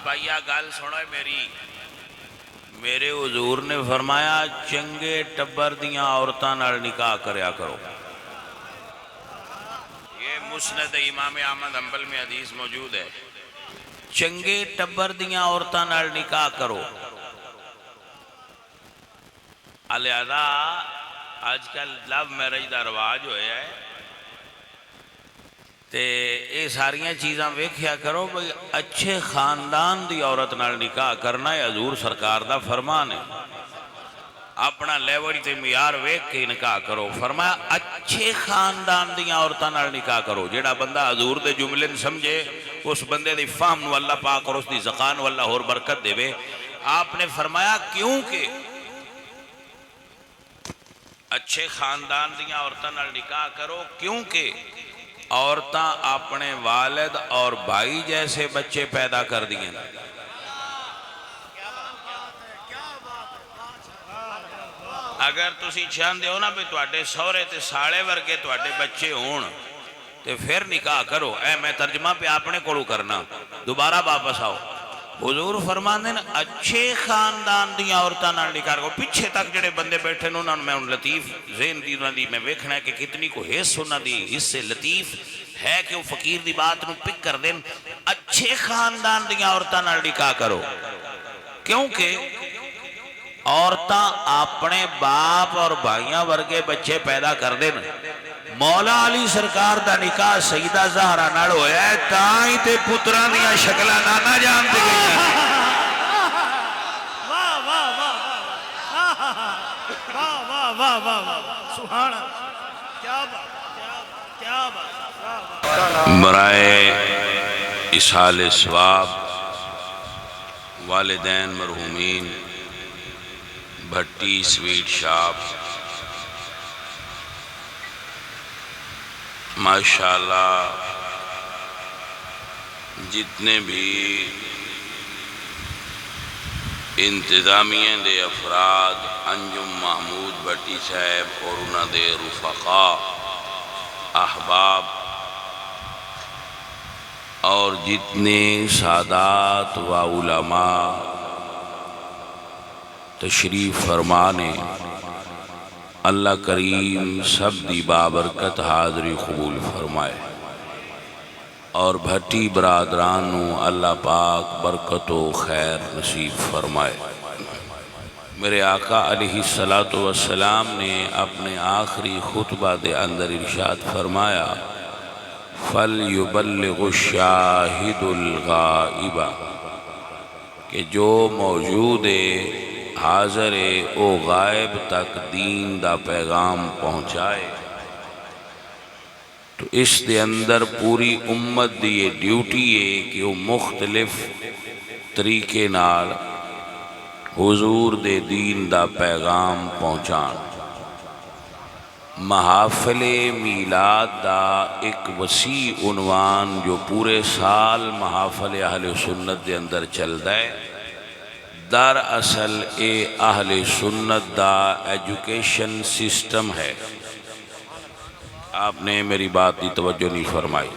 بھائیا گل سنو میری، میرے حضور نے فرمایا چنگے ٹبر دیاں عورتاں نال نکاح کریا کرو۔ یہ مسند امام احمد حنبل میں حدیث موجود ہے، چنگے ٹبر دیاں عورتاں نال نکاح کرو۔ لہذا آج کل لو میرج دا رواج ہویا ہے تے اے ساریاں چیزاں ویکھیا کرو بھئی اچھے خاندان دی عورت نال نکاح کرنا ہے حضور سرکار دا فرمان ہے۔ اپنا لیول تے معیار ویکھ کے نکاح کرو، فرمایا اچھے خاندان دی عورتاں نال نکاح کرو۔ جیڑا بندہ حضور دے جملے سمجھے اس بندے دی فہم نو اللہ پاک اور اس دی زقان نو اللہ اور برکت دے وے۔ آپ نے فرمایا کیونکہ اچھے خاندان دیاں عورتاں نال نکاح کرو، کیونکہ عورتاں اپنے والد اور بھائی جیسے بچے پیدا کر دیئے۔ اگر تسی چاہندے ہو نا بھی تواڈے سورے تے ساڑے ورگے تواڈے بچے ہون تے پھر نکاح کرو۔ اے میں ترجمہ پہ اپنے کولوں کرنا، دوبارہ واپس آؤ۔ حضور فرماندے نا اچھے خاندان دی عورتاں نال نکاح کرو۔ پیچھے تک جڑے بندے بیٹھے انہاں میں ان لطیف ذہن دی انہاں دی میں ویکھنا ہے کہ کتنی کو حص انہاں دی اس سے لطیف ہے کہ وہ فقیر دی بات نو پک کر دیں۔ اچھے خاندان دی عورتاں نال نکاح کرو، کیونکہ عورتاں اپنے باپ اور بھائیاں ورگے بچے پیدا کر دیں۔ مولا علی سرکار دا نکاح سیدہ زہرا نال ہویا ہے، تائیں تے پتران دیا شکلہ نانا جانتے گئی ہیں۔ برائے اصحال ثواب والدین مرحومین بھٹی سویٹ شاپ، ماشاءاللہ جتنے بھی انتظامیہ دے افراد، انجم محمود بھٹی صاحب اور انہاں دے رفقاء احباب اور جتنے سادات و علماء تشریف فرمانے، اللہ کریم سب دی بابرکت حاضری قبول فرمائے اور بھٹی برادرانوں اللہ پاک برکت و خیر نصیب فرمائے۔ میرے آقا علیہ السلام نے اپنے آخری خطبہ دے اندر ارشاد فرمایا فَلْيُبَلِّغُ الشَّاهِدُ الْغَائِبَ، کہ جو موجود ہے حاضر ہے او غائب تک دین دا پیغام پہنچائے۔ تو اس دے اندر پوری امت دی یہ ڈیوٹی ہے کہ وہ مختلف طریقے نال حضور دے دین دا پیغام پہنچان۔ محافل میلاد دا ایک وسیع عنوان جو پورے سال محافل اہل سنت دے اندر چلدا ہے، در اصل اے اہل سنت دا ایجوکیشن سسٹم ہے۔ آپ نے میری بات دی توجہ نہیں فرمائی۔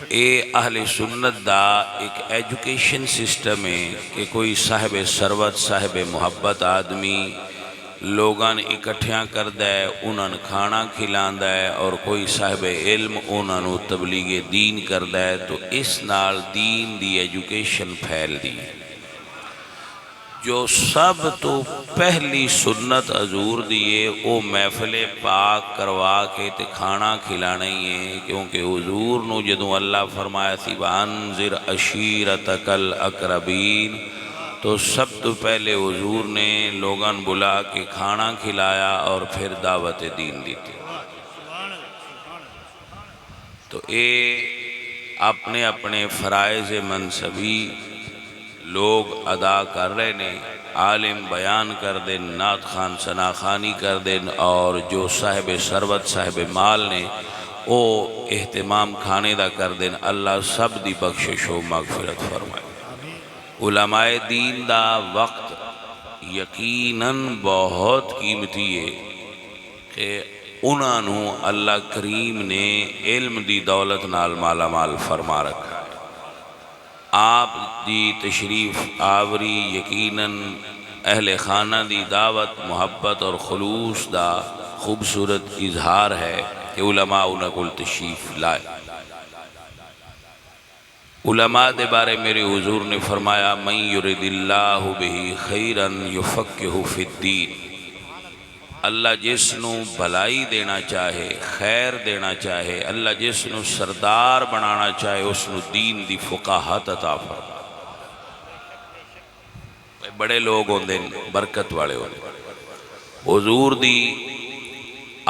اے اہل سنت دا ایک ایجوکیشن سسٹم ہے کہ کوئی صاحب ثروت صاحب محبت آدمی لوگاں اکٹھیاں کردہ ہے، انہاں کھانا کھلاندہ ہے، اور کوئی صاحب علم انہاں تبلیغ دین کردہ ہے، تو اس نال دین دی ایجوکیشن پھیل دی۔ جو سب تو پہلی سنت حضور دیئے او محفل پاک کروا کے تے کھانا کھلانا ہی ہے، کیونکہ حضور نو جدوں اللہ فرمایا تھی وَأَنذِرْ عَشِيرَتَكَ الْأَقْرَبِينَ، تو سب تو پہلے حضور نے لوگاں بلا کے کھانا کھلایا اور پھر دعوت دین دیتے۔ تو اے اپنے اپنے فرائض منصبی لوگ ادا کر رہے نے، عالم بیان کر دیں، نعت خان ثنا خوانی کر دیں، اور جو صاحب ثروت صاحب مال نے او اہتمام کھانے دا کر دیں۔ اللہ سب دی بخشش و مغفرت فرمائے۔ علماء دین دا وقت یقیناً بہت قیمتی ہے کہ انہوں اللہ کریم نے علم دی دولت نال مالا مال فرما رکھا ہے۔ آپ دی تشریف آوری یقیناً اہل خانہ دی دعوت محبت اور خلوص دا خوبصورت اظہار ہے کہ علماء انہاں کل تشریف لائے۔ علماء دے بارے میرے حضور نے فرمایا من یرد اللہ بہ خیرا یفقہ فی الدین، اللہ جس نو بھلائی دینا چاہے، خیر دینا چاہے، اللہ جس نو سردار بنانا چاہے، اس نو دین دی فقاہت عطا فرمائے۔ بڑے لوگ ہوندے برکت والے ہوندے۔ حضور دی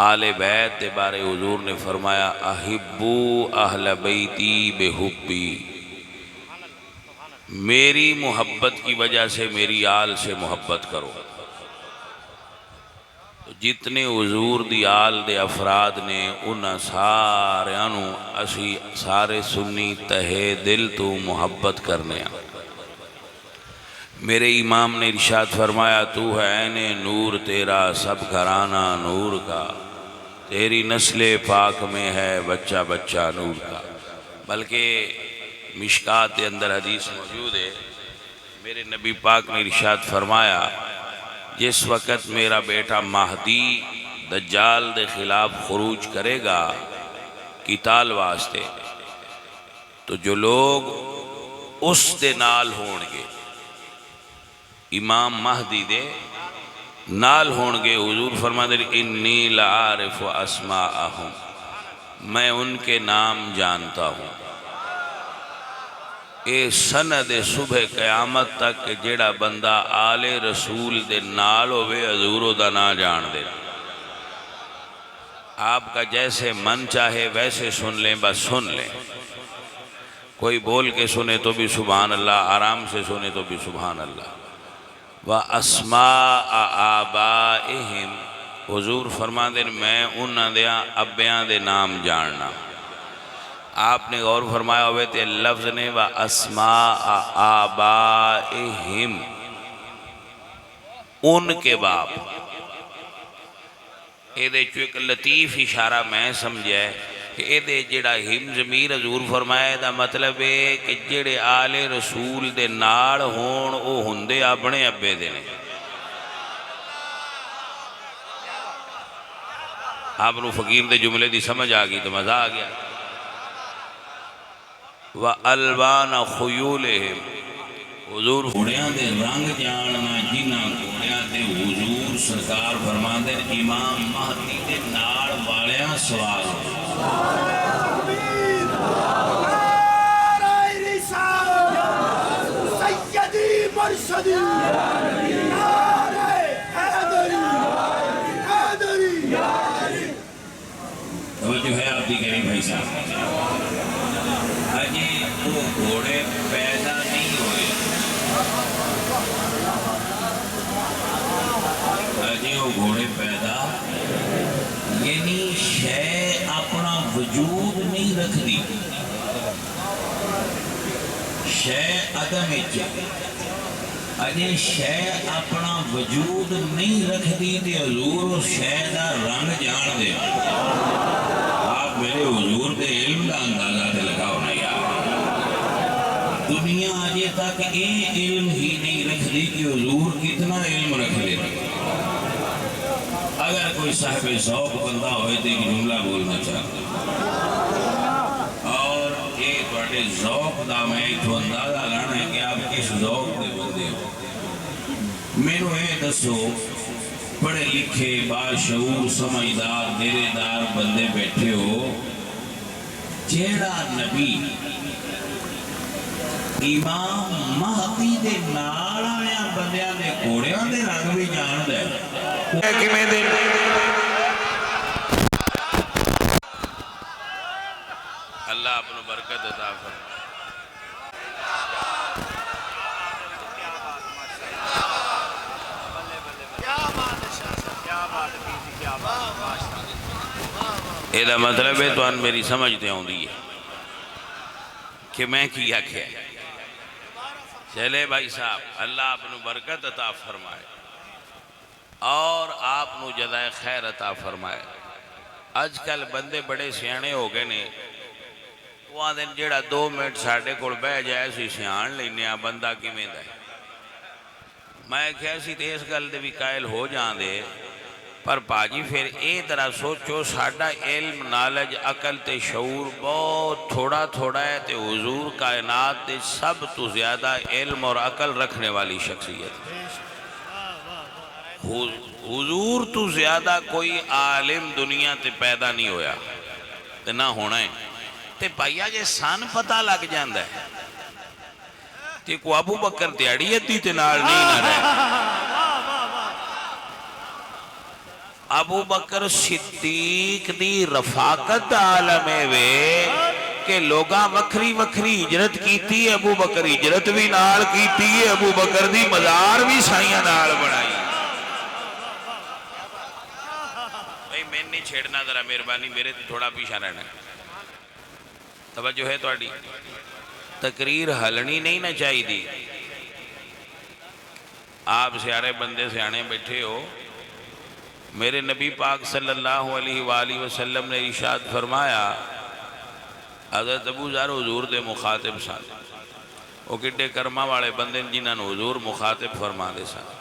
آل بیت دے بارے حضور نے فرمایا احبو اہل بیتی بحبی، میری محبت کی وجہ سے میری آل سے محبت کرو۔ جتنے حضور دی آل دے افراد نے انہاں سارے انہوں اسی سارے سنی تہے دل تو محبت کرنے ہیں۔ میرے امام نے ارشاد فرمایا تو ہے عین نور تیرا سب گھرانہ نور کا، تیری نسل پاک میں ہے بچہ بچہ نور کا۔ بلکہ مشکات کے اندر حدیث موجود ہے، میرے نبی پاک نے ارشاد فرمایا جس وقت میرا بیٹا مہدی دجال دے خلاف خروج کرے گا قتال واسطے، تو جو لوگ اس دے نال ہونگے، امام مہدی دے نال ہونگے، حضور فرما دے انی لعارف اسماءہم، میں ان کے نام جانتا ہوں۔ اے سند صبح قیامت تک کہ جیڑا بندہ آل رسول دے نال ہوئے حضورو دا نہ جان دے، آپ کا جیسے من چاہے ویسے سن لیں، بس سن لیں۔ کوئی بول کے سنے تو بھی سبحان اللہ، آرام سے سنے تو بھی سبحان اللہ۔ وَأَسْمَاءَ آبَائِهِمْ، حضور فرما دیں میں انہاں دیاں ابیاں دے نام جاننا۔ آپ نے غور فرمایا ہوئے تھے لفظ نے وَأَسْمَاءَ آبَائِهِمْ، ان کے باپ۔ اے دے چو ایک لطیف اشارہ میں سمجھے کہ اے دے جڑا ہم ضمیر حضور فرمائے دا مطلب ہے کہ جڑے آل رسول دے ناڑ ہون او ہندے اپنے ابے دے نے۔ آپ نو فقیر دے جملے دی سمجھ آگئی تو مزہ آگیا۔ وَأَلْوَانَ خُيُولِهِمْ، حضور گھوڑیاں دے رنگ جاننا جنہ گھوڑیاں دے حضور سرکار فرما دے امام مہدی دے ناڑ والیاں سوار ہو۔ سیدی مرشدی توجہ ہے آپ دی کریم بھائی صاحب، اجی وہ گھوڑے پیدا نہیں ہوئے، اجی وہ گھوڑے پیدا یعنی شے اپنا وجود نہیں رکھ دی، شے عدم اجی شے اپنا وجود نہیں رکھ دی تے حضور اس شے دا رنگ جان دے۔ آپ میرے حضور دے علم دا اندازہ تے لگاؤ نا یار، دنیا آجے تک اے علم ہی نہیں رکھ دی کہ حضور کتنا علم رکھ لے۔ اگر کوئی صاحب ذوق بندہ ہوئے تو ایک جملہ بولنا چاہتا اور یہ توڑے ذوق دا میں ایک اندازہ لانا ہے کہ آپ کس ذوق دے بندے ہو۔ میں نے یہ دسو پڑھے لکھے باشعور سمجھدار دیرے دار بندے بیٹھے ہو، جیڑا نبی امام مہدی دے نال آیا بندیاں دے گھوڑیاں دے رنگ بھی جان دے اللہ اپنو برکت عطا فرمائے۔ یہ مطلب ہے تو ان میری سمجھتے ہوں دی ہے کہ میں کیا کیا چلے بھائی صاحب، اللہ اپنو برکت عطا فرمائے اور آپ نو جزائے خیر عطا فرمائے۔ آج کل بندے بڑے سیانے ہو گئے نے، وہ آدھے جیڑا 2 منٹ ساڑھے کول بہ جائے سی سیان لینے بندہ کیویں دا ہے میں کہا سی تے اس گل دے بھی قائل ہو جان دے پر پاجی پھر اے طرح سوچو ساڑھا علم نالج عقل تے شعور بہت تھوڑا تھوڑا ہے تے حضور کائنات تے سب تو زیادہ علم اور عقل رکھنے والی شخصیت حضور تو زیادہ کوئی عالم دنیا تے پیدا نہیں ہویا تے نہ ہونا ہے تے پائیا جے سان پتہ لگ جاندہ ہے تے کو ابو بکر تیاڑیت دی تے نال نہیں نہ رہے ابو بکر صدیق دی رفاقت عالم وے کہ لوگاں وکھری وکھری ہجرت کیتی ہے ابو بکر ہجرت بھی نال کیتی ہے ابو بکر دی مزار بھی سائیاں نال بڑھائی بھئی میں نہیں چھیڑنا ذرا مہربانی میرے تھوڑا پیچھے رہنا توجہ ہے تواڈی تقریر ہلنی نہیں نہ چاہی دی آپ سیارے بندے سیانے بیٹھے ہو میرے نبی پاک صلی اللہ علیہ وآلہ وسلم نے ارشاد فرمایا حضرت ابو ذر حضور دے مخاطب سن وہ کڈے کرما والے بندے جنہاں نے حضور مخاطب فرما دے سن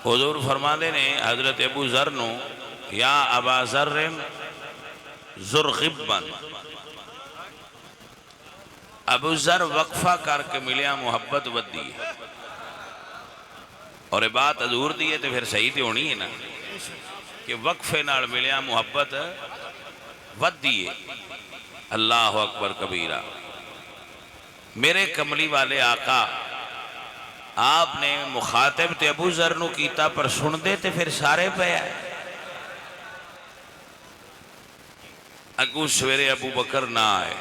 حضور فرما دے نے حضرت ابو ذر نو یا ابا ذر ذرغبا ابو ذر وقفہ کر کے ملیا محبت ودی اور بات حضور دی ہے تو پھر صحیح تے ہونی ہے نا کہ وقفے نال ملیا محبت ودی ہے اللہ اکبر کبیرہ میرے کملی والے آقا آپ نے مخاطب تے ابو ذر نو کیتا پر سن دے تے پھر سارے پہ آئے اگو سویرے ابو بکر نہ آئے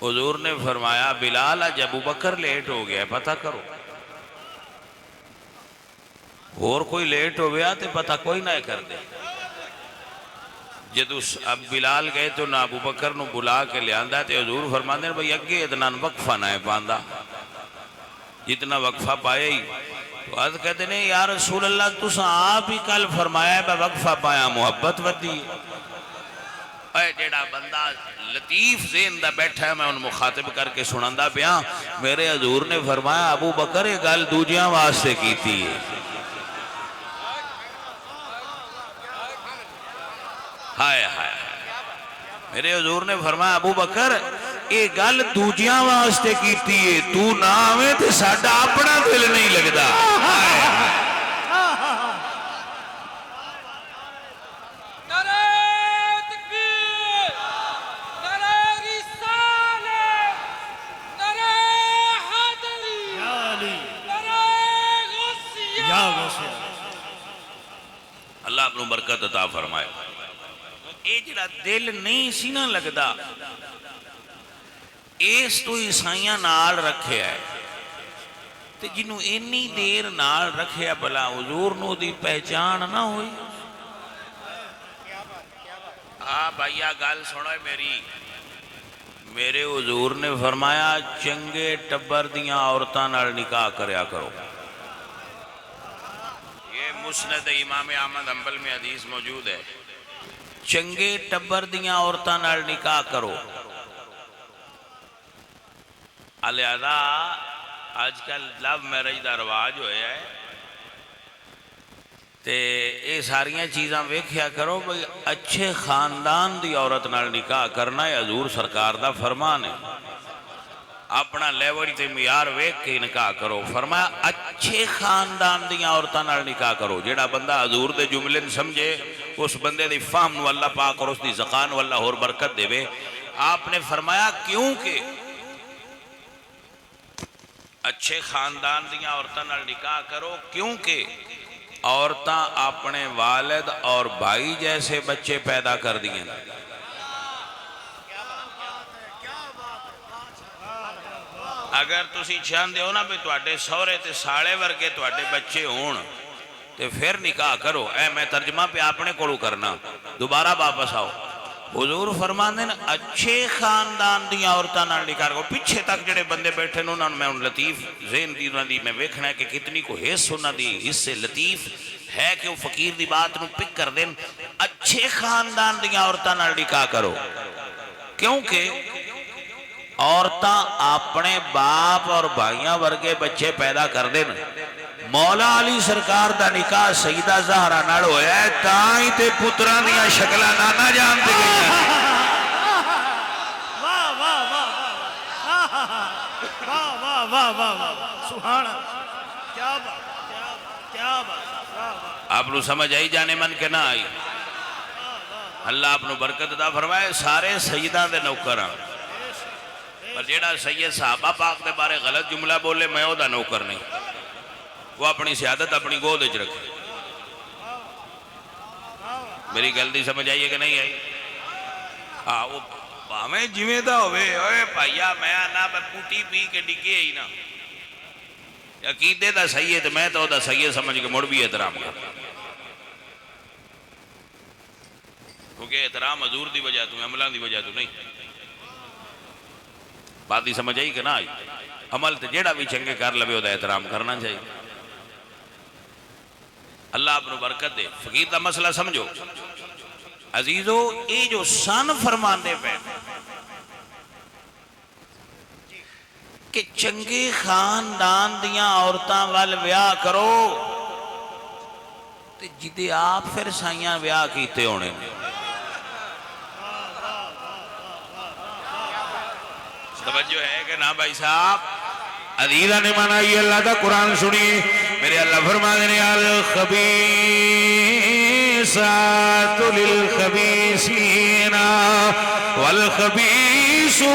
حضور نے فرمایا بلال آج ابو بکر لیٹ ہو گیا پتہ کرو اور کوئی لیٹ ہو گیا تو پتہ کوئی نہ کر دے جدو اب بلال گئے تو نہ ابو بکر نو بلا کے لے آندہ تو حضور فرمانے بھئی اگے اتنا وقفہ نہ ہے پاندہ جتنا وقفہ پایا ہی تو عرض کہتے ہیں یا رسول اللہ تو آپ ہی کل فرمایا ہے وقفہ پایا محبت ودی اے جیڑا بندہ لطیف ذہن دا بیٹھا ہے میں ان مخاطب کر کے سناندہ پیا میرے حضور نے فرمایا ابو بکر یہ گل دوجیاں واسطے کی تھی ہائے ہائے میرے حضور نے فرمایا ابو بکر یہ گل دوجیاں واسطے کی تھی تو نہ آویں تے ساڈا اپنا دل نہیں لگدا ہائے ہائے اللہ اپنو برکت عطا فرمائے اے جڑا دل نہیں سی نہ لگدا اس تو عیسائیاں نال رکھے ہے تے جنہوں انی دیر نال رکھے بلا حضور نو دی پہچان نہ ہوئی بھائیا گل سنو میری میرے حضور نے فرمایا چنگے ٹبر دیاں عورتاں نال نکاح کریا کرو مسند امام احمد حنبل میں حدیث موجود ہے چنگے ٹبر دیاں عورتاں نال نکاح کرو لہذا آج کل لو میرج دا رواج ہویا ہے تے اے ساریاں چیزاں ویکھیا کرو بھئی اچھے خاندان دی عورت نال نکاح کرنا ہے حضور سرکار دا فرمان ہے اپنا لیوڑ تے معیار ویکھ کے نکاح کرو فرمایا اچھے خاندان دیاں عورتاں نال نکاح کرو جیڑا بندہ حضور دے جملے سمجھے اس بندے دی فہم نو اللہ پاک اور اس دی زقان و اللہ اور برکت دے وے آپ نے فرمایا کیونکہ اچھے خاندان دیاں عورتاں نال نکاح کرو کیونکہ عورتاں اپنے والد اور بھائی جیسے بچے پیدا کر دیئے اگر تسی چاہندے ہو نا بھی تواڈے سورے تے ساڑے ورگے تواڈے بچے ہون تے پھر نکاح کرو اے میں ترجمہ پہ اپنے کولو کرنا دوبارہ واپس آؤ حضور فرماندے نا اچھے خاندان دیاں عورتاں نال نکاح کرو پیچھے تک جڑے بندے بیٹھے انہاں میں ان لطیف ذہن دی انہاں دی میں ویکھنا ہے کہ کتنی کو حص انہاں دی اس سے لطیف ہے کہ وہ فقیر دی بات نو پک کر دین اچھے خاندان دیاں عورتاں نال نکاح کرو کیونکہ عورتاں اپنے باپ اور بھائیاں ورگے بچے پیدا کر دیں. مولا علی سرکار دا نکاح سیدہ زہرا نال ہویا ہے تاں ہی تے پتراں دیاں شکلاں نانا جان تے گئیاں. واہ واہ واہ واہ واہ واہ واہ واہ سبحان اللہ. کیا بات کیا بات. آپ نو سمجھ آئی جانے من کے نہ آئی؟ اللہ آپ نو برکت دا فرمائے. سارے سیدہ دے نوکراں پر جیڑا سید صحابہ پاک دے بارے غلط جملہ بولے میں او دا نوکر نہیں. وہ اپنی سیادت اپنی گود وچ رکھے. میری غلطی سمجھ آئیے کہ نہیں آئی؟ ہاں وہ باویں جویں دا ہوئے اوے بھائیا میں آنا پوٹی پی کے ڈگے ہی نا عقیدے دا سید میں تو دا سید سمجھ کے مڑ بھی احترام کر. کیونکہ احترام حضور دی وجہ تو عملان دی وجہ تو نہیں. بات ہی سمجھ آئی کہ نہ آئی؟ عمل تے جیڑا بھی چنگے کر لبے دا احترام کرنا چاہیے. اللہ اپنو برکت دے. فقیر دا مسئلہ سمجھو عزیزو. یہ جو سن فرمان دے پہ کہ چنگے خاندان دیاں عورتاں وال ویاہ کرو تے جدے آپ پھر سائیاں ویاہ کیتے ہونے. توجہ ہے کہ نہ بھائی صاحب؟ عزیزہ نے مانا یہ اللہ دا قرآن سنی. میرے اللہ فرما دینے الخبیثات للخبیثین والخبیثون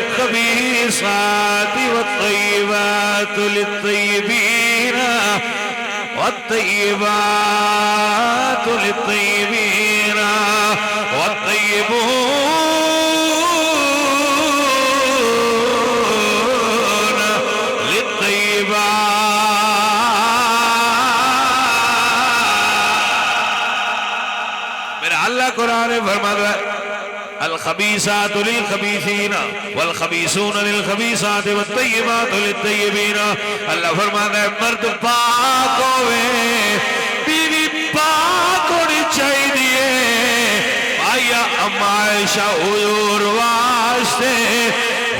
للخبیثات والطیبات للطیبین والطیبات للطیبین والطیبون قرآن فرماتا ہے الخبیثات للخبیثین والخبیثون للخبیثات والطیبات للطیبین. اللہ فرماتا ہے مرد پاک ہوئے بیوی پاک ہونی چاہیے. آیا اما عائشہ حضور واسطے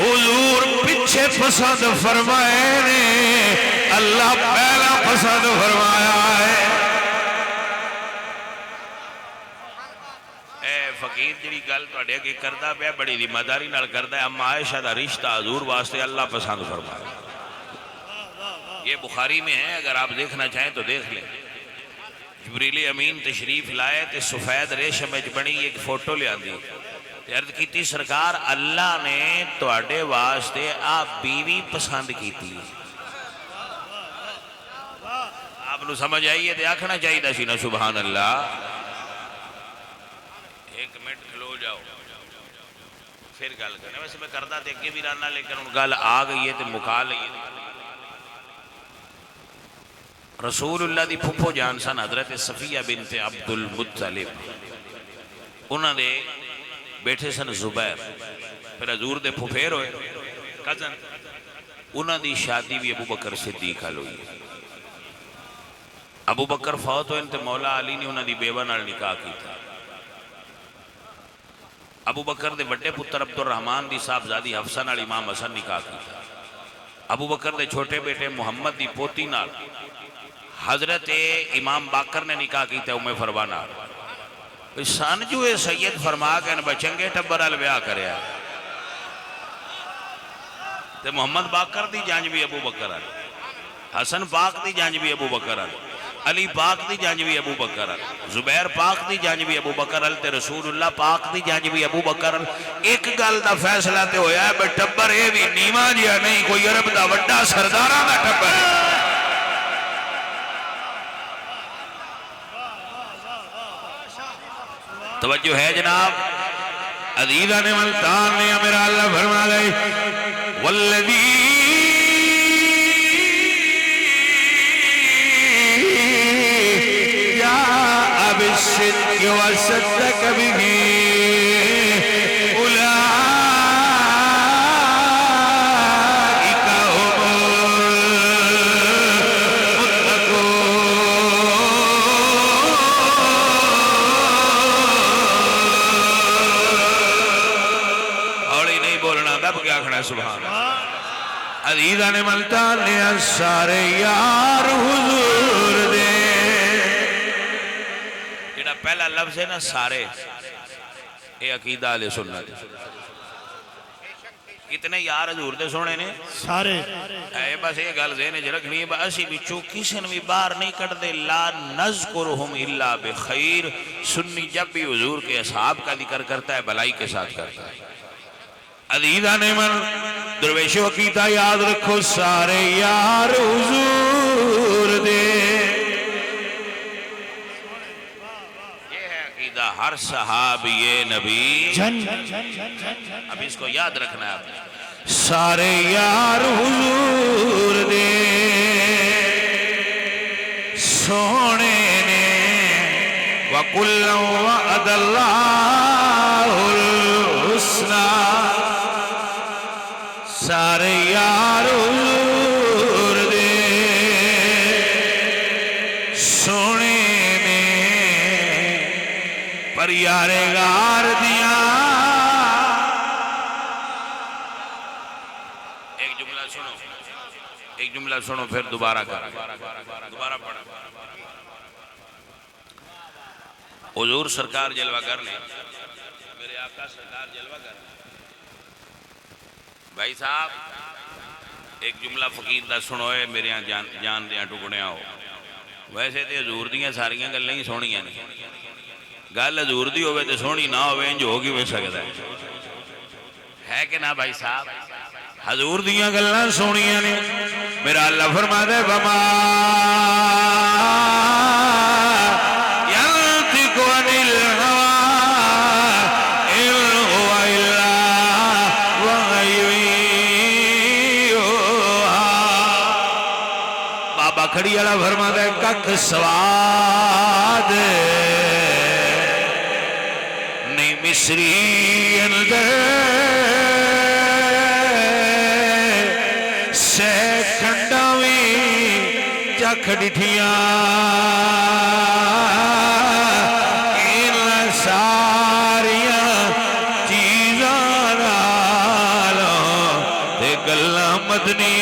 حضور پیچھے پسند فرمائے نے اللہ پہلا پسند فرمایا ہے. فقیر جی گل توڑے کہ کردہ پہ بڑی ذمہ داری نال کردہ ہے. اما عائشہ دا رشتہ حضور واسطے اللہ پسند فرمایا. یہ بخاری میں ہے, اگر آپ دیکھنا چاہیں تو دیکھ لیں. جبریل امین تشریف لائے تے سفید ریشم وچ بنی ایک فوٹو لے آندی. عرض کیتی سرکار اللہ نے توڑے واسطے آپ بیوی پسند کیتی. آپ نو سمجھ آئیے تے آکھنا چاہیے دا سی نا سبحان اللہ. ایک منٹ کھلو جاؤ پھر گل کرنے. ویسے میں کردہ تے کہ بھی رہنا لیکن ان گل آ گئی ہے تے مکا لئی. رسول اللہ دی پھپھو جان سن حضرت صفیہ بنت عبد المطلب. انہاں دے بیٹھے سن زبیر, پھر حضور دے پھپھیر ہوئے کزن. انہاں دی شادی بھی ابو بکر صدیق حال ہوئی. ابو بکر فوت ہوئے تے مولا علی نے انہاں دی بیوہ نال نکاح کی تھا. ابو بکر دے بڑے پتر عبد الرحمن دی صاحبزادی حفصہ نال امام حسن نکاح کی تھا. ابو بکر دے چھوٹے بیٹے محمد دی پوتی نال حضرت امام باقر نے نکاح کی تھا ام فروہ نال. سن جو سید فرما کے ان بچنگے ٹبر الویاہ کریا تے محمد باقر دی جانج بھی ابو بکر آل, حسن پاک دی جانج بھی ابو بکر آل, علی پاک دی جانج بھی ابو بکر آل, زبیر پاک دی جانج بھی ابو بکر آل, تے رسول اللہ پاک دی جانج بھی ابو بکر آل. ایک گل دا فیصلہ تے ہویا ہے بے ٹبر اے بھی نیمہ جیا نہیں, کوئی عرب دا وڈا سردارہ دا ٹبر ہے. توجہ ہے جناب؟ عزیزہ نے ملتان نے میرا اللہ فرما لے والذی جاء بالصدق وصدق به اولئک هم المتقون. سبحان عزیزہ نے ملتا لیا سارے یار حضور دے جڑا پہلا لفظ ہے نا سارے اے عقیدہ اہل سنت کتنے یار حضور دے سونے نے سارے اے بس یہ گل ذہن وچ رکھنی ہے اسی وچوں کسی نے بھی باہر نہیں کٹ دے لا نذکرہم الا بخیر سنی جب بھی حضور کے اصحاب کا ذکر کرتا ہے بھلائی کے ساتھ کرتا ہے عزیزہ نے من درویشو عقیدہ یاد رکھو سارے یار حضور دے یہ ہے عقیدہ ہر صحابی نبی جن اب اس کو یاد رکھنا ہے آپ نے سارے یار حضور دے سونے نے وَقُلًّا وَعَدَ اللَّهُ الْحُسْنَى سارے یار حضور دے سونے نے پر یار غار دیا ایک جملہ سنو پھر دوبارہ کر دوبارہ پڑھا حضور سرکار جلوہ گر نے میرے آقا سرکار جلوہ گر بھائی صاحب ایک جملہ فقیر دا سنوئے میرے جان دیاں ٹکڑیاں ہو ویسے تے حضور دیاں ساریاں گلیں ہی سونیاں نہیں گل حضور دی ہوئے تے سونی نہ ہوئے انج ہوگی میں سکتا ہے کہ نہ بھائی صاحب حضور دیاں گلیں سونیاں نے میرا اللہ فرما دے بما ينطق عن الهوى إن هو إلا وحي يوحى بابا کھڑی والا فرما دے کک سواد نہیں مصری اندر سے کھنڈاوی چکھ ڈٹھیاں ان ساریاں چیزاں نالوں تے گلاں مدنی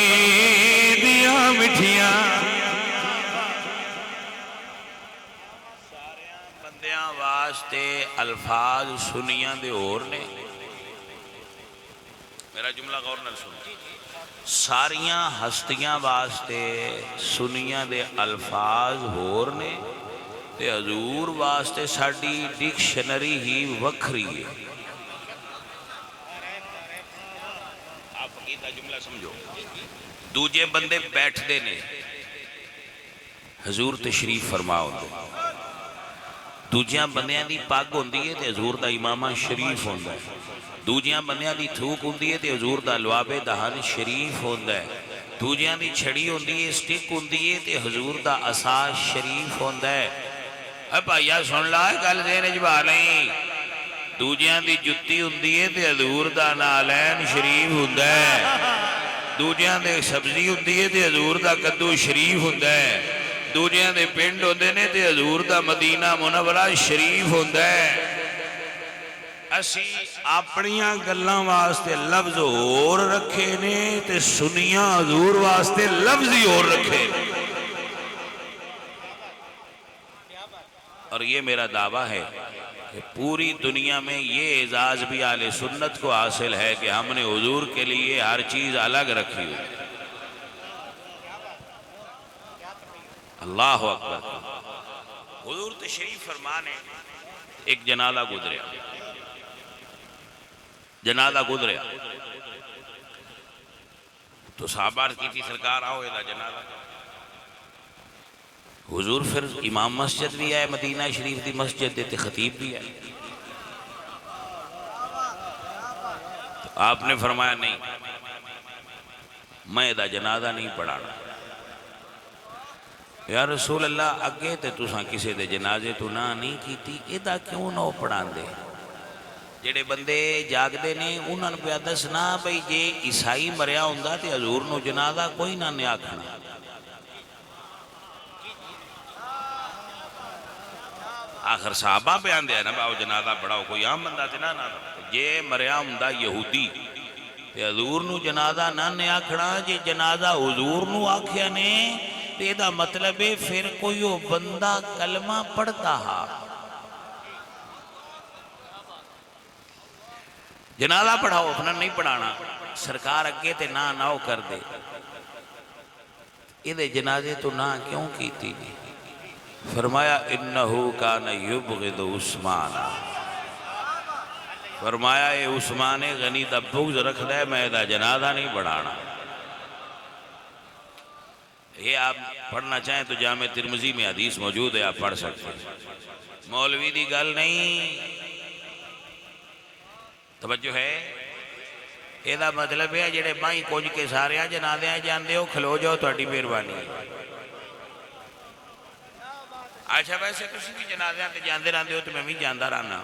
دیاں مٹھیاں ساریاں بندیاں واسطے الفاظ سنیاں دے اور نے میرا جملہ غور نال سنو ساریاں ہستیاں واسطے سنیاں دے الفاظ ہور نے تے حضور واسطے ساڑی ڈکشنری ہی وکھری ہے آپ عقیدہ جملہ سمجھو دوجے بندے بیٹھ دے نے حضور تشریف فرما ہوندے دوجیاں بندیاں دی پاگ ہوندی ہے تے حضور دا امامہ شریف ہوندہ ہے دوجیاں بندیاں دی تھوک ہوندی ہے تے حضور دا لواب دہن شریف ہوندہ ہے دوجیاں دی چھڑی ہوندی ہے سٹک ہوندی ہے تے حضور دا عصا شریف ہوندہ ہے اب آیا سن لائے گل ذہن جبا لیں دوجیاں دی جتی ہوندی ہے تے حضور دا نالین شریف ہوندہ ہے دوجیاں دے سبزی ہوندی ہے تے حضور دا کدو شریف ہوندہ ہے دوجیاں دے پنڈ ہوندے نے تے حضور دا مدینہ منورہ شریف ہوندہ ہے اسی اپنیاں گلاں واسطے لفظ اور رکھے نے تے سنیاں حضور واسطے لفظ ہی اور رکھے اور یہ میرا دعویٰ ہے کہ پوری دنیا میں یہ اعزاز بھی اہل سنت کو حاصل ہے کہ ہم نے حضور کے لیے ہر چیز الگ رکھی ہوئی اللہ اکبر حضور تشریف فرمانے ایک جنازہ گزریا تو صحابہ کی تھی سرکار آؤ یہ جنازہ حضور پھر امام مسجد بھی آئے مدینہ شریف دی مسجد دیتے خطیب بھی آئے تو آپ نے فرمایا نہیں میں دا جنازہ نہیں پڑھانا یا رسول اللہ اگے تے تساں کسے دے جنازے تو نہ نہیں کیتی ایدہ کیوں نہ پڑھان دے جڑے بندے جاگ دے نے انہاں پہ دسنا بھئی جے عیسائی مریا ہوندا تے حضور نو جنازہ کوئی نہ نے آکھنا آخر صحابہ بیان دیا نا باؤ جنازہ پڑھاؤ کوئی عام بندہ تے نہ یہ مریا ہوندا یہودی تے حضور نو جنازہ نہ نے آکھنا جے جنازہ حضور نو آکھیا نے تے دا مطلب ہے پھر کوئی وہ بندہ کلمہ پڑھتا ہا جنازہ پڑھاؤ اپنا نہیں پڑھانا سرکار اگے تے نہ ہو کر دے یہ جنازے تو نہ کیوں کیتی نہیں فرمایا انہو کان یبغض عثمان فرمایا اے عثمان غنی دا بغض رکھ دے میں دا جنازہ نہیں پڑھانا یہ آپ پڑھنا چاہیں تو جامع ترمذی میں حدیث موجود ہے آپ پڑھ سکتے ہیں مولوی دی گل نہیں توجہ ہے یہ دا مطلب ہے جڑے مائیں کچھ کے سارے جنازے جاندے ہو کھلو جاؤ تہاڈی مہربانی اچھا ویسے تسی بھی جنازے تے جاندے رہندے ہو تو میں بھی جاندا رہنا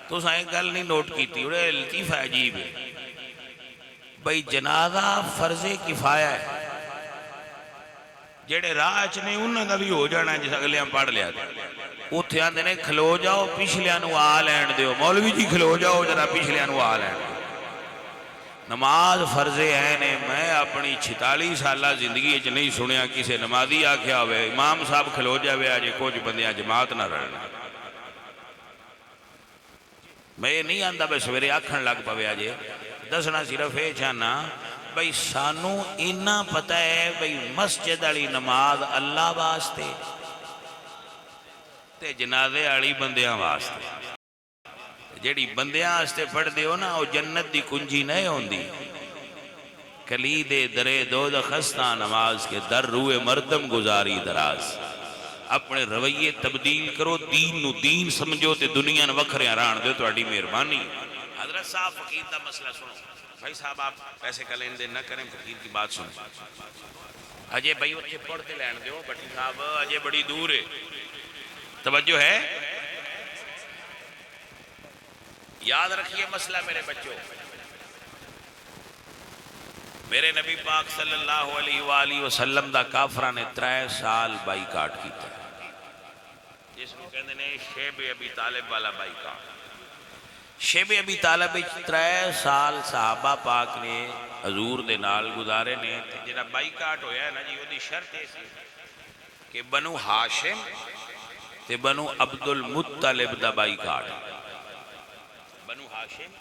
تو سائیں گل نہیں نوٹ کیتی اڑے لطیفہ عجیب ہے بھئی جنازہ فرض کفایہ ہے جڑے راہ چ نے انہاں دا بھی ہو جانا جس اگلیاں پڑھ لیا اوتھے آندے نے کھلو جاؤ پچھلیاں نو آ لین دیو مولوی جی کھلو جاؤ ذرا پچھلیاں نو آ لین دیو نماز فرض ہے نے میں اپنی 46 سالہ زندگی وچ نہیں سنیا کسے نمازی آکھیا ہوئے امام صاحب کھلو جاوے اجے کچھ بندیاں جماعت نہ رہنا میں یہ نہیں آندا بے سویرے آکھن لگ پوے اجے دسنا صرف اے چاہنا بھئی سانو اتنا پتہ ہے بھئی مسجد والی نماز اللہ واسطے تے جنازے والی بندیاں واسطے جیڑی بندیاں واسطے پڑھ دیو نا وہ جنت دی کنجی نہیں ہوندی کلید درے دوزخ خستہ نماز کے در روئے مردم گزاری دراز اپنے رویے تبدیل کرو دین نو دین سمجھو تے دنیا نو وکھریاں ران دے تو اڈی مہربانی حضرت صاحب فقیر دا مسئلہ سنو بھائی صاحب آپ پیسے کا لین دین نہ کریں فقیر کی بات سنو اجے بھائی اچھے پڑھتے لین دیو بٹی صاحب اجے بڑی دور ہے توجہ ہے یاد رکھیے مسئلہ میرے بچوں میرے نبی پاک صلی اللہ علیہ وآلہ وسلم دا کافرہ نے 3 سال بائی کاٹ کیتا جس کو کہنے نے شیب ابی طالب والا بائی کاٹ شیب ابی طالب 3 سال صحابہ پاک نے حضور دے نال گزارے نے جنہا بائی کاٹ ہویا ہے نا جی وہ دی شرط ایسی کہ بنو ہاشم تے بنو عبد المطلب دا بائی کاٹ بنو ہاشم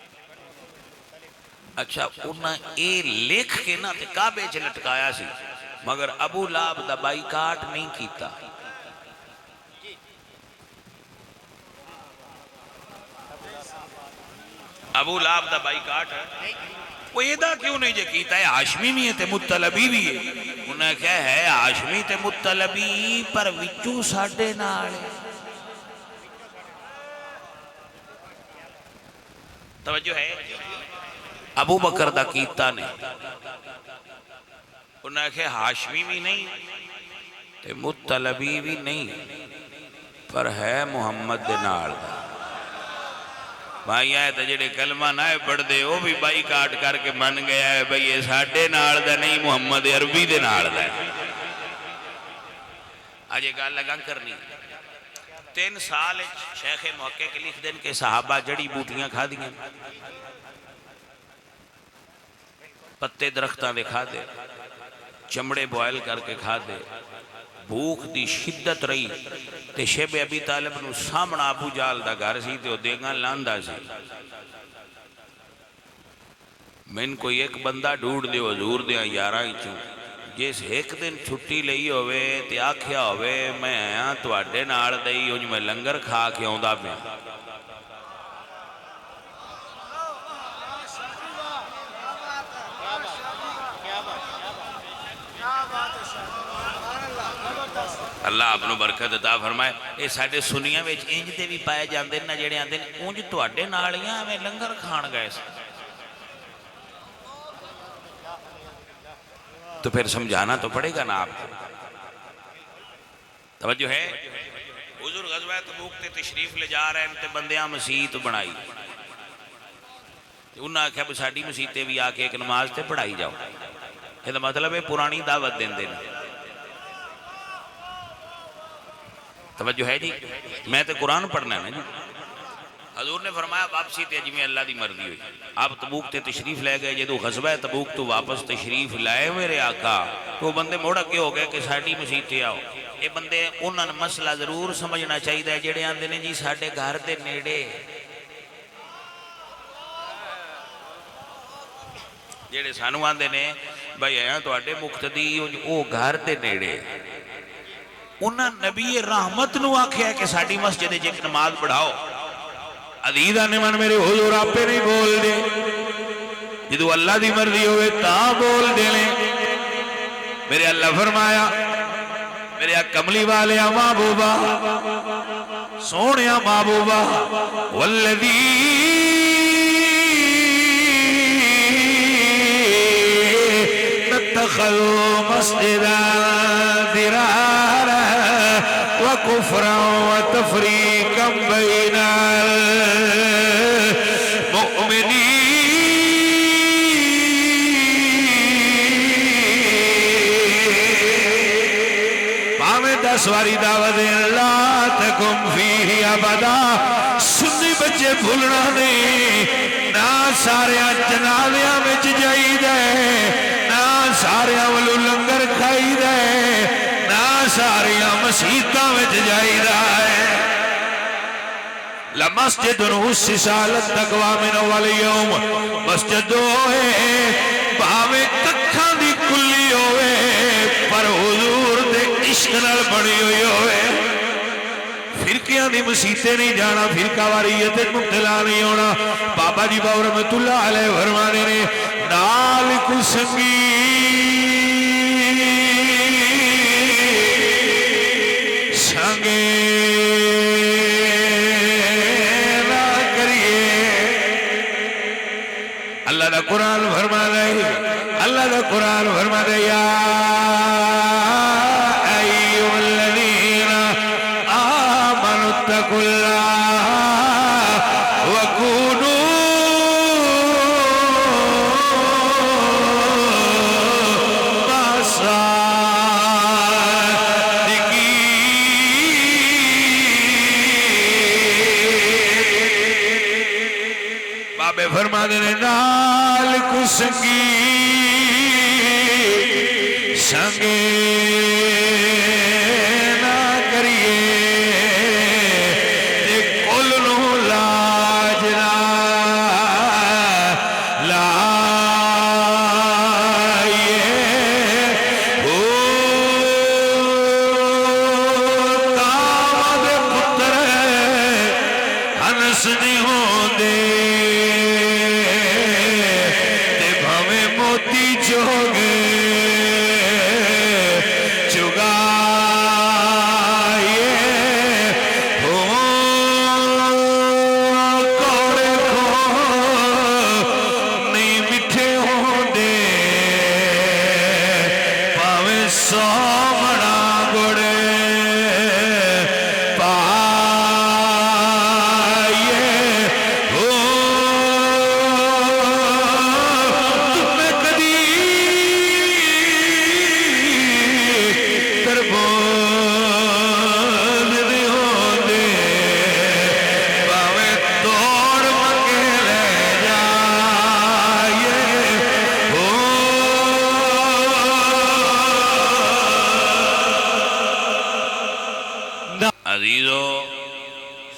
اچھا انہاں اے لکھ کے نا تے کعبے چ لٹکایا سی مگر ابو لہب دا بائی کاٹ نہیں کیتا ابو لہب دا بائی کاٹ وہ ایدہ کیوں نہیں جے کیتا ہے ہاشمی بھی ہے تے مطلبی بھی ہے انہاں کہا ہے ہاشمی تے مطلبی پر وچو ساڑھے نالے توجہ ہے ابو بکر دا کیتا نے انہوں نے کہا ہاشمی بھی نہیں تے مطلبی بھی نہیں پر ہے محمد دے نال دا بھائی آئے تا جڑے کلمہ نہ پڑھ دے وہ بھی بائی کاٹ کر کے من گیا ہے بھائی یہ ساڑھے نال دا نہیں محمد عربی دے نال دا ہے آج ایک گال لگا کرنی 3 سال شیخ محقق لکھ دیں کہ صحابہ جڑی بوٹیاں کھا دیں پتے درختاں دے کھا دے چمڑے بوائل کر کے کھا دے بھوک دی شدت رہی تے شیب ابی طالب نو سامنا ابو جال دا گھر سی تے وہ دیگاں لاندہ سی من کوئی ایک بندہ ڈھونڈ دے حضور دیاں 11 چوں جس ایک دن چھٹی لئی ہوئے تے آکھیا ہوئے میں آیا تو اڈے ناڑ دئی ہوں میں لنگر کھا کے ہوں دا پہ اللہ اپنو برکت عطا فرمائے اے ساڑھے سنیاں ویچ انج دے بھی پائے جاندے نا جڑے آندے انج تو اڈے ناڑیاں میں لنگر کھان گئے سے تو پھر سمجھانا تو پڑے گا نا آپ کو توجہ ہے حضور غزوہ تبوک تے تشریف لے جا رہے ہیں تے بندیاں مسیت بنائی انہوں نے کہا ساڑھی مسیتے بھی آکے ایک نماز تے پڑھائی جاؤ یہ تو مطلب ہے پرانی دعوت دیں دینا توجہ ہے جی میں تے قرآن پڑھنا ہے نا جی حضور نے فرمایا واپسی تے جی میں اللہ دی مرضی ہوئی. آپ تبوک تے تشریف لے گئے. جدو غزوہ تبوک تو واپس تشریف لائے میرے آقا تو بندے موڑ اگے ہو گئے کہ ساڈی مسجد تے آؤ. یہ بندے انہاں نے مسئلہ ضرور سمجھنا چاہیے جڑے آندے نے جی ساڈے گھر دے نیڑے, جڑے سانو آندے نے بھائی ہیں تواڈے مقتدی او گھر دے نیڑے, انہاں نبی رحمت نو آکھیا کہ ساڈی مسجد وچ ایک نماز پڑھاؤ. عزیزاں نے من میرے حضور آپے نہیں بول دے, جدو اللہ دی مرضی ہوئے تا بول دے لیں. میرے اللہ فرمایا میرے کملی والے محبوبہ سونیا محبوبہ والذی اتخذوا مسجدا ضرارا وكفرا وتفريقا بين المؤمنين. پاویں 10 واری دعوت لا تکم فیہ ابدا, سنی بچے بھولنا نہیں نہ سارے جنازیاں وچ جائی دے, سارے ولو لنگر کھائی دے, نہ سارے مسیحتاں وچ جائی دے. لمسجد اسس علی التقوی من اول یوم, مسجد ہوئے بھاویں ککھاں دی کلی ہوئے پر حضور دے عشق نال بنی ہوئی ہوئے. فرقیاں دی مسیحتے نہیں جانا, فرقہ واریت مبتلا نہیں ہونا. بابا جی باو رحمت اللہ علیہ فرمانے نے نال کو سنگی سنگے نہ کریے. اللہ دا قرآن فرما دے, اللہ دا قرآن فرما دے یا ایوہ الذین آمنوا اتقوا اللہ وکونوا فرما دینے نال کو سنگی سنگے نہ کریے, تے کل نو لاجنا لائیے. او کام دے پتر ہنس نہیں ہوں دے,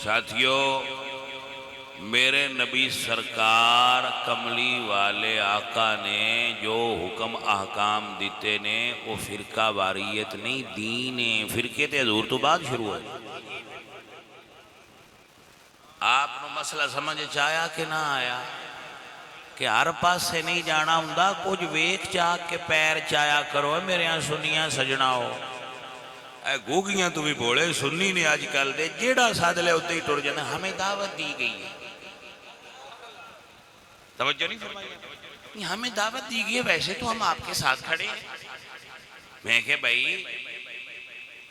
ساتھیو میرے نبی سرکار کملی والے آقا نے جو حکم احکام دیتے نے وہ فرقہ واریت نہیں, دین ہے. فرقے تے حضور تو بعد شروع ہے. آپ نے مسئلہ سمجھ چایا کہ نہ آیا کہ ہر پاس سے نہیں جانا ہوں, کچھ ویک چاہ کے پیر چایا کرو. میرے یہاں سنیاں سجنا ہو اے گوگیاں تو بھی بولے سنی نے آج کل دے جیڑا ساتھ لے ہوتے ہی ٹوڑ جانا. ہمیں دعوت دی گئی ہے, توجہ نہیں فرمائی, ہمیں دعوت دی گئی ہے, ویسے تو ہم آپ کے ساتھ کھڑے ہیں. میں کہ بھائی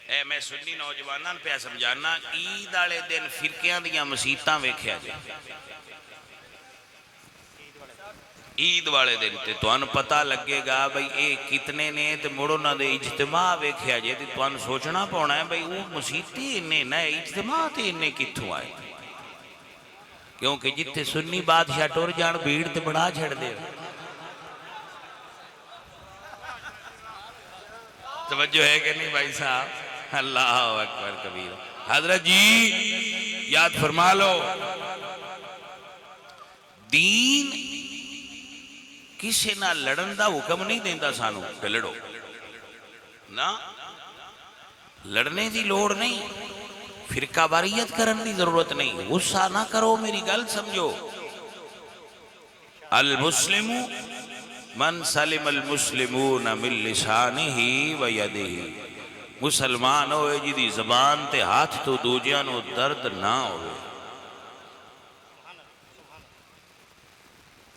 اے میں سنی نوجوانان پہ سمجھانا, عید والے دن فرقیاں دیاں مسیتاں ویکھیا جائے. عید والے دن تے توان پتہ لگے گا بھئی اے کتنے نے تے مڑو نہ دے اجتماع ویکھیا جے تے توان سوچنا پونا ہے بھئی وہ مسیتی انہیں نہ اجتماع تے انہیں کتھوں آئے. کیونکہ جتنے سنی بادشاہ ٹور جان بھیڑ تے بڑا چھڑ دے توجہ ہے کہ نہیں بھائی صاحب؟ اللہ اکبر کبیر۔ حضرت جی یاد فرما لو، دین کسی نہ لڑن دا حکم نہیں دیندہ سانو کہ لڑو نا، لڑنے دی لوڑ نہیں، فرقہ واریت کرن دی ضرورت نہیں، غصہ نہ کرو، میری گل سمجھو۔ المسلم من سلم المسلمون من لسانہ و یدہ، مسلمان ہوئے جی دی زبان تے ہاتھ تو دوجیاں نو درد نہ ہوئے۔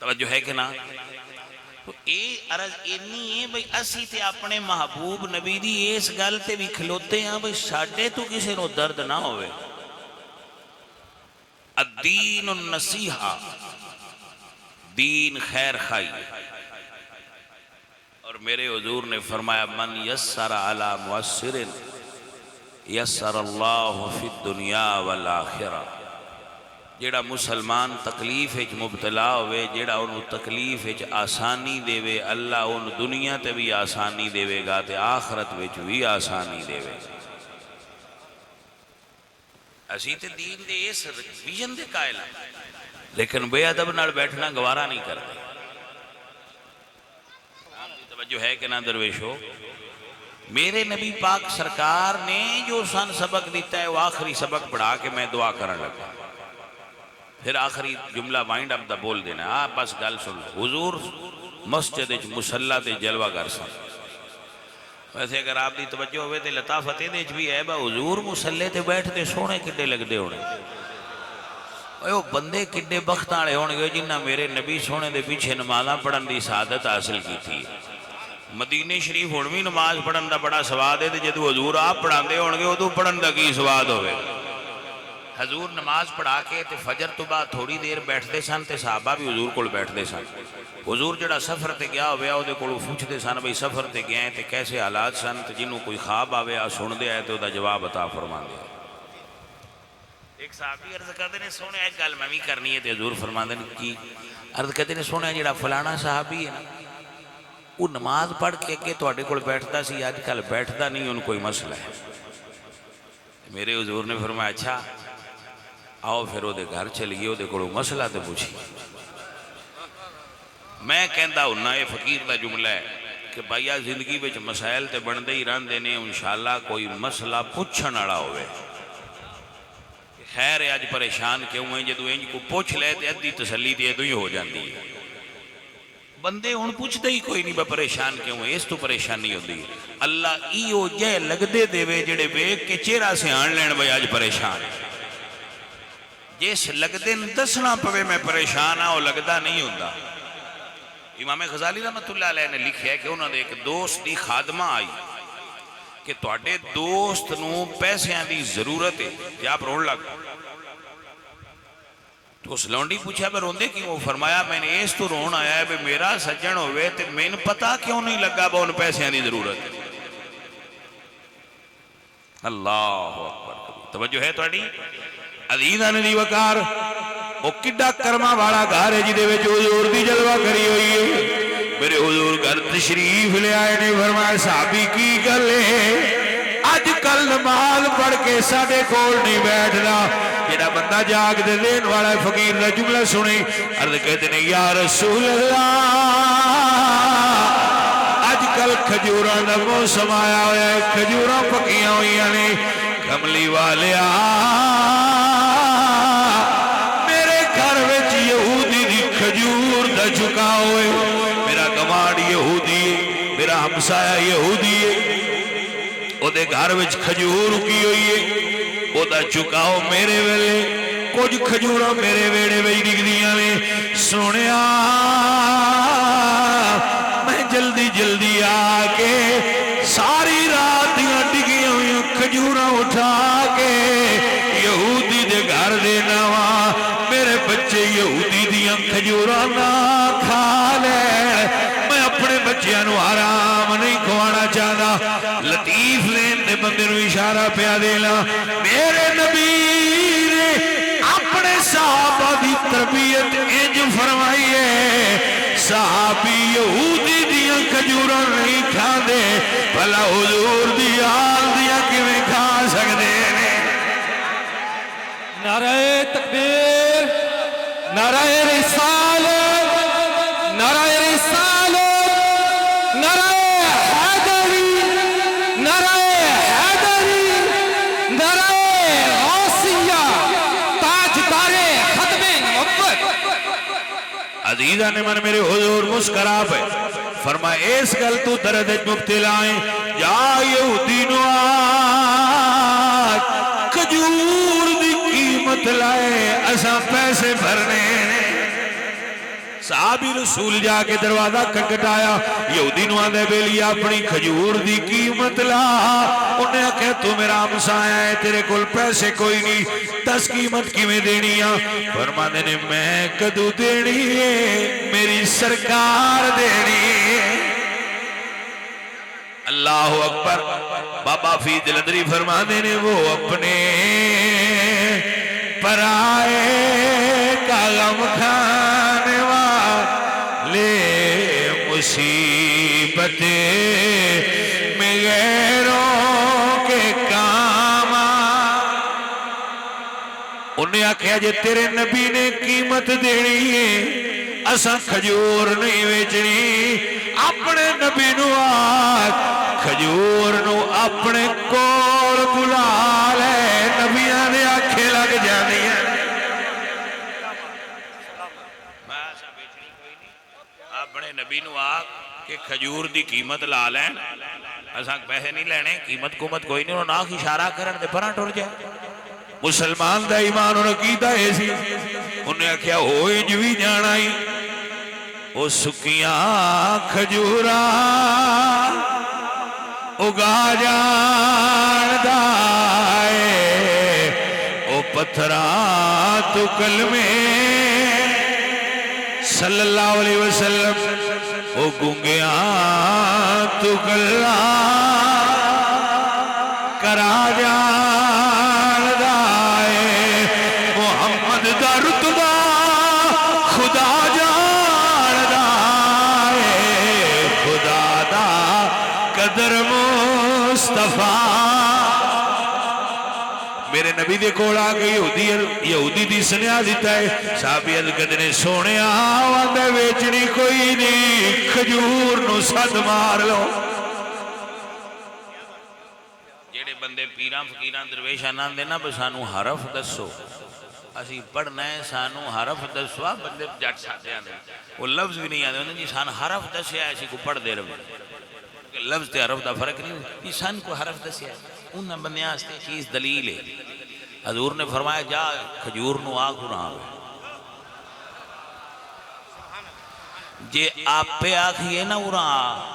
توجہ ہے کہ نہ؟ تو اے عرض اینی ہے بھئی اسی تے اپنے محبوب نبی دی اس گل تے بھی کھلوتے ہیں بھئی ساڑھے تو کسی نو درد نہ ہوئے۔ الدین النصیحہ، دین خیر خائی، اور میرے حضور نے فرمایا من یسر علی معسر یسر اللہ فی الدنیا والآخرہ، جیڑا مسلمان تکلیف وچ مبتلا ہوئے، جیڑا انہوں تکلیف وچ آسانی دے وے، اللہ ان دنیا تے بھی آسانی دے وے گا تے آخرت وچ بھی آسانی دے وے۔ اسی تے دین دے اس ویژن دے قائل ہیں، لیکن بے ادب نال بیٹھنا گوارا نہیں کرتے۔ توجہ ہے کہ نہ درویشو؟ میرے نبی پاک سرکار نے جو سن سبق دیتا ہے وہ آخری سبق پڑھا کے میں دعا کرن لگا، پھر آخری جملہ وائنڈ اپ دا بول دینا، بس گل سن لو۔ حضور مسجد مصلی تے جلوہ گر سن، ویسے اگر آپ دی توجہ ہوئے تے لطافت دیچ بھی ہے با حضور مصلی تے بیٹھ دے سونے کڈے لگ دے ہونے، وہ بندے کڈے بخت آڑے ہونے گے جنہ میرے نبی سونے دے پیچھے نمازاں پڑھن دی سعادت حاصل کی تھی۔ مدینہ شریف ہونویں نماز پڑھن دا بڑا سواد ہے تے جدو حضور آپ پڑھان دے ہونگے ادو پڑھن دا کی سواد ہوئے۔ حضور نماز پڑھا کے تے فجر تو بعد تھوڑی دیر بیٹھ دے سن تے صحابہ بھی حضور کو بیٹھ دے سن۔ حضور جڑا سفر تے گیا ہویا او دے کو پوچھ دے سن بھئی سفر تے گئے تے کیسے حالات سن، تے جنہوں کوئی خواب آویا سن دے آئے تے او دا جواب عطا فرما دے۔ ایک صحابی عرض کردے نے سونے ایک گل میں بھی کرنی ہے تے حضور فرما دے کی؟ عرض کردے نے سونے جڑا فلانا صحابی ہے نا وہ نماز پڑھ کے کہ تواڈے کول بیٹھدا سی آج کل بیٹھدا نہیں، ان کوئی مسئلہ ہے۔ میرے حضور نے فرمایا اچھا آؤ پھر وہ دے گھر چلیے، وہ دے کولو مسئلہ تے پوچھی۔ میں کہندا ہوننا یہ فقیر دا جملہ ہے کہ بھائیا زندگی وچ مسائل تے بندے ہی رہندے نے، انشاءاللہ کوئی مسئلہ پوچھن والا ہوئے خیر اج پریشان کیوں ہیں، جدو انج کو پوچھ لے تے ادھی تسلی تے ادو ہی ہو جاندی ہے۔ بندے ہن پوچھدے ہی کوئی نہیں با پریشان کیوں ہے، اس تو پریشانی ہوندی ہے۔ اللہ ایو جے لگدے دے وے جڑے ویکھ کے چہرہ سے آن لین بھائی اج پریشان ہے۔ جس لگدے دسنا پوے میں پریشان ہاں وہ لگدا نہیں ہوندا۔ امام غزالی رحمت اللہ علیہ نے لکھیا ہے کہ انہوں نے ایک دوست دی خادمہ آئی کہ تواڈے دوست نو پیسیاں دی ضرورت ہے کہ آپ رون لگ، تو اس لونڈی پوچھا میں روندے کیوں؟ وہ فرمایا میں نے اس تو رون آیا ہے کہ میرا سجن ہوئے تے میں نے پتا کیوں نہیں لگا با ان پیسیاں دی ضرورت ہے۔ اللہ اکبر، توجہ ہے تواڈی؟ عزیزاں دی وقار وہ کڈا کرما والا گھر ہے جدے وچ حضور دی جلوہ کری ہوئی ہے۔ میرے حضور گھر تشریف لے آئے نے، فرمایا صحابی کی گل ہے اج کل نماز پڑھ کے ساڈے کول نہیں بیٹھدا، جڑا بندہ جاگ دے دین والا فقیر دا جملہ سنی، عرض کہتے ہیں یا رسول اللہ اج کل کھجوراں دا موسم آیا ہوا ہے، کھجوراں پکیاں ہوئی نے، کملی والیا کھجور دا چکا ہوئے، میرا گوانڈ یہودی، میرا ہمسایہ یہودی ہے، او دے گھر وچ کھجور کی ہوئی ہے، او دا چکاؤ میرے ویلے، کچھ کھجوراں میرے ویڑے وچ ڈگدیاں نے، سونیا میں جلدی جلدی آ کے ساری رات دیاں ڈگیاں ہوئی کھجوراں اٹھا کے یہودی دے گھر دے نواں میرے بچے یہودی دیاں کھجوراں نہ کھا لے، میں اپنے بچیاں نو آرام نہیں کھوانا چاہتا۔ لطیف لین دے بندے نو اشارہ پیا دینا، میرے نبی نے اپنے صحابہ دی تربیت انج فرمائیے صحابی یہودی دیاں کھجوراں نہیں کھاندے بھلا حضور دی آل دیاں کیویں کھا سکدے نے نعرہ تکبیر نعرہ رسالت نعرہ رسالت نعرہ حیدری نعرہ حیدری نعرہ غوثیہ تاجدار ختم نبوت عزیزہ نے من میرے حضور مسکرا پہ فرمایا اس گل تو درد مبتلا ہے جا یہودی نو آج کھجور دی قیمت لائے اساں پیسے بھرنے صحابی رسول جا کے دروازہ کھٹکھٹایا یہودی نو آندے بیلی اپنی کھجور دی قیمت لا انہیں کہا تو میرا ہمسایا ہے تیرے کول پیسے کوئی نہیں 10 قیمت کیویں دینی ہے فرماندے نے میں کدو دینی ہے میری سرکار دینی ہے اللہ اکبر بابا فی جلندری فرماندے نے وہ اپنے پرائے کا غم کھانے والے مصیبت میں غیروں کے کام انہیں آکھیا جے تیرے نبی نے قیمت دینی ہے اساں کھجور نہیں ویچنی اپنے نبی نو آج کھجور نو اپنے کول بلا لے نبیاں نے آنکھیں لگ جانی ہیں اپنے نبی نو آگ کہ کھجور دی قیمت لا لین اساں پیسے نہیں لینے قیمت قومت کوئی نہیں انہوں ناک اشارہ کرن دے پران ٹر جائے مسلمان دا ایمان انہوں کیتا ایسی انہیں کیا ہوئی جوی جانائی او سکیاں کھجورا اگا جان دائے او پتھرات تو کلمے صلی اللہ علیہ وسلم او گنگیاں تو کلا کرا جان دائے محمد دا رتبہ خدا جان دائے خدا دا قدر مصطفیٰ میرے نبی دے کوڑا کہ یہودی دی سنیا دیتا ہے صحابی عرض کردے سونے آواندے ویچنی کوئی نہیں کھجور نو صد مار لو جیڑے بندے پیران فقیران درویشان نام دینا بس سانو حرف دسو اسی پڑھنا ہے سانو حرف دسو بندے جٹ ساتھے آنے وہ لفظ بھی نہیں آنے انہوں نے سان حرف دسیا ہے اسی کو پڑھ دے رہے لفظ تے حرف دا فرق نہیں یہ سان کو حرف دسیا ہے انہوں بندے آستے چیز دلیل ہے حضور نے فرمایا جا کھجور نو آگ رہا ہے جے آپ پہ آکھئے نا رہا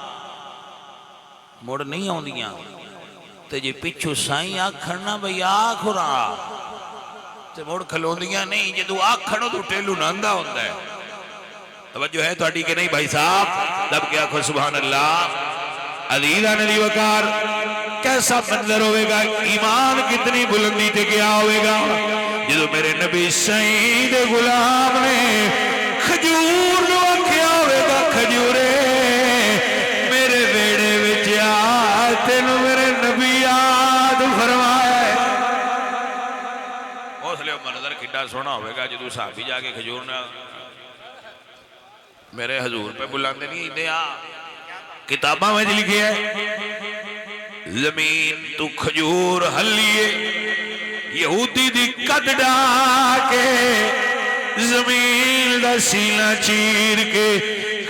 موڑ نہیں ہوں دیاں تے جے پچھو سائیں آگ کھڑنا بھئی آگ رہا تے موڑ کھلون دیاں نہیں جے تو آگ کھڑو تو ٹیلو ناندہ ہوندہ ہے توجہ ہے تو اٹھی کہ نہیں بھائی صاحب دب کیا کھو سبحان اللہ عزیزہ نبی وقار کیسا منظر ہوئے گا ایمان کتنی بلندی تے کیا ہوئے گا جدو میرے نبی سعید غلام نے کھجور نو کیا ہوئے گا کھجورے میرے بیڑے وچ آتے نو میرے نبی یاد فرمائے اس لئے منظر کھٹا سونا ہوئے گا جدو صحابی جا کے کھجور نے میرے حضور پہ بلاندے نہیں دیا کتابہ میں لکھی ہے زمین تو کھجور ہلیے یہودی دی قد ڈاکے زمین دا سینہ چیر کے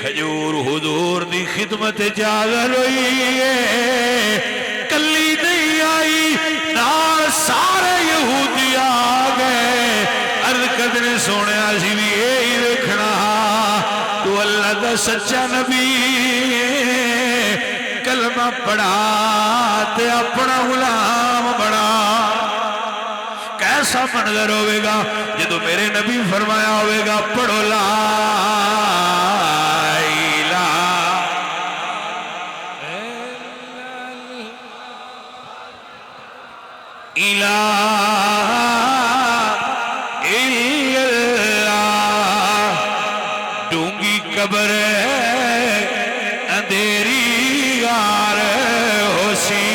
کھجور حضور دی خدمت جاگر ہوئی ہے کلی نہیں آئی نال سارے یہودی آگئے عرض قدر سونے آسی بھی یہی رکھنا تو اللہ دا سچا نبی کلمہ پڑھا تے اپنا غلام بڑھا کیسا منظر ہوئے گا جدو میرے نبی فرمایا ہوئے گا پڑھو لا الہ الا اللہ قبر اندھیری غار ہو سی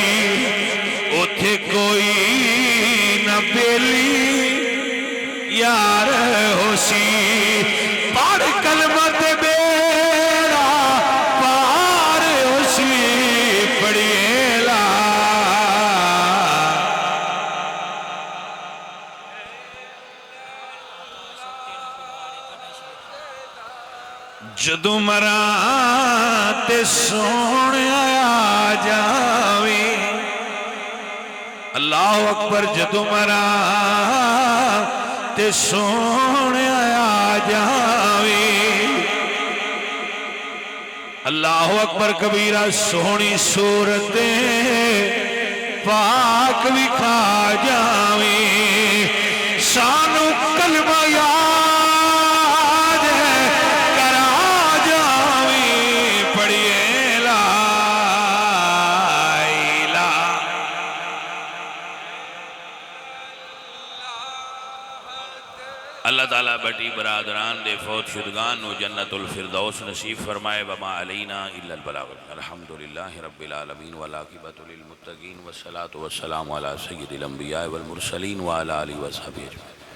اوتھے کوئی نہ بیلی یار ہو سی پڑھ کلمہ تے بیڑا پار ہو سی پڑھیے لا جدو مراں تے سونے آ جاویں اللہ اکبر جدو مراں تے سونے آ جاویں اللہ اکبر کبیرہ سونی صورتیں پاک بھی کھا جاویں سانو کلمہ یاد ہے کرا جاویں پڑھیے لا الہ اللہ تعالیٰ بٹی برادران دے فوت شدگان نو جنت الفردوس نصیب فرمائے وما علینا الا البلاغ الحمدللہ رب العالمین والعاقبۃ للمتقین والصلاة والسلام علی سید الانبیاء والمرسلین وعلی آلہ وصحبہ اجمعین